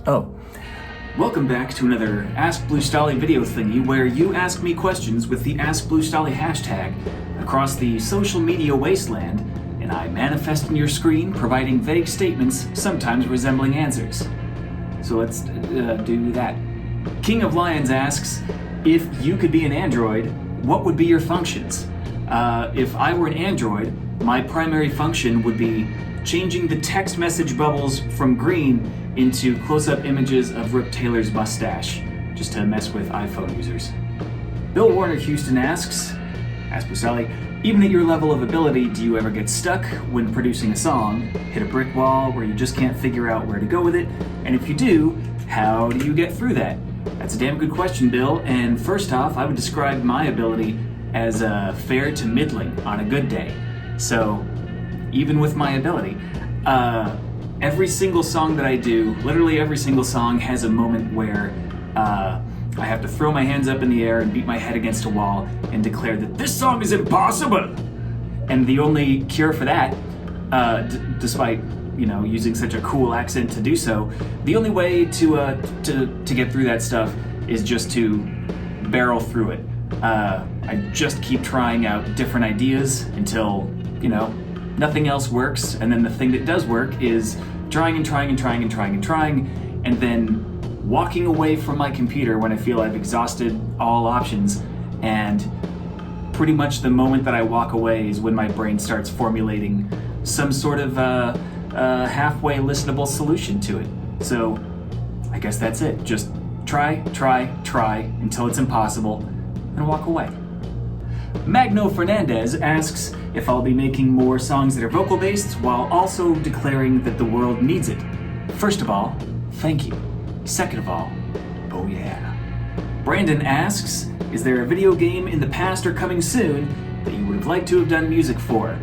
Oh. Welcome back to another Ask Blue Stahli video thingy where you ask me questions with the Ask Blue Stahli hashtag across the social media wasteland, and I manifest on your screen providing vague statements, sometimes resembling answers. So let's do that. King of Lions asks, if you could be an android, what would be your functions? If I were an android, my primary function would be changing the text message bubbles from green into close-up images of Rip Taylor's mustache, just to mess with iPhone users. Bill Warner Houston asks, Ask Blue Stahli, even at your level of ability, do you ever get stuck when producing a song, hit a brick wall where you just can't figure out where to go with it? And if you do, how do you get through that? That's a damn good question, Bill, and first off, I would describe my ability as fair to middling on a good day. So, even with my ability, every single song that I do, literally every single song has a moment where I have to throw my hands up in the air and beat my head against a wall and declare that this song is impossible! And the only cure for that, despite using such a cool accent to do so, the only way to get through that stuff is just to barrel through it. I just keep trying out different ideas until, nothing else works, and then the thing that does work is trying, and then walking away from my computer when I feel I've exhausted all options, and pretty much the moment that I walk away is when my brain starts formulating some sort of halfway listenable solution to it. So I guess that's it. Just try until it's impossible, and walk away. Magno Fernandez asks if I'll be making more songs that are vocal-based while also declaring that the world needs it. First of all, thank you. Second of all, oh yeah. Brandon asks, is there a video game in the past or coming soon that you would have liked to have done music for?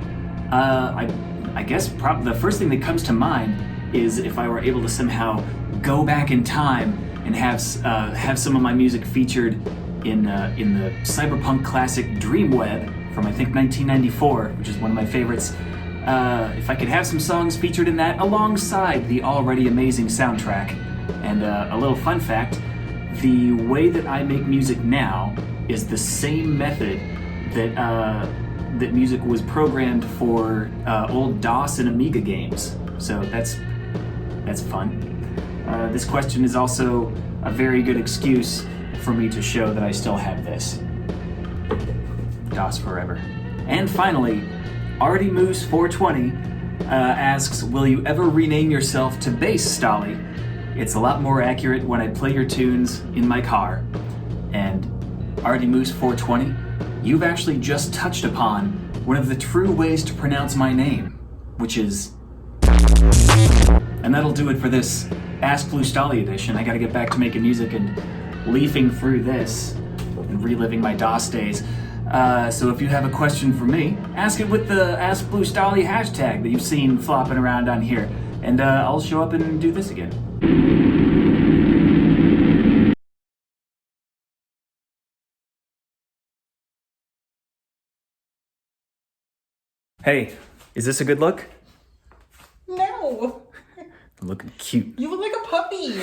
I guess probably the first thing that comes to mind is if I were able to somehow go back in time and have some of my music featured in the cyberpunk classic Dreamweb from I think 1994, which is one of my favorites. If I could have some songs featured in that alongside the already amazing soundtrack. And a little fun fact, the way that I make music now is the same method that music was programmed for old DOS and Amiga games. So that's fun. This question is also a very good excuse for me to show that I still have this. DOS forever. And finally, Artie Moose 420 asks, will you ever rename yourself to Bass Stahli? It's a lot more accurate when I play your tunes in my car. And Artie Moose 420, you've actually just touched upon one of the true ways to pronounce my name, which is... And that'll do it for this Ask Blue Stahli edition. I gotta get back to making music and leafing through this and reliving my DOS days. So if you have a question for me, ask it with the Ask Blue Stahli hashtag that you've seen flopping around on here, and I'll show up and do this again. Hey, is this a good look? No. I'm looking cute. You look like a puppy.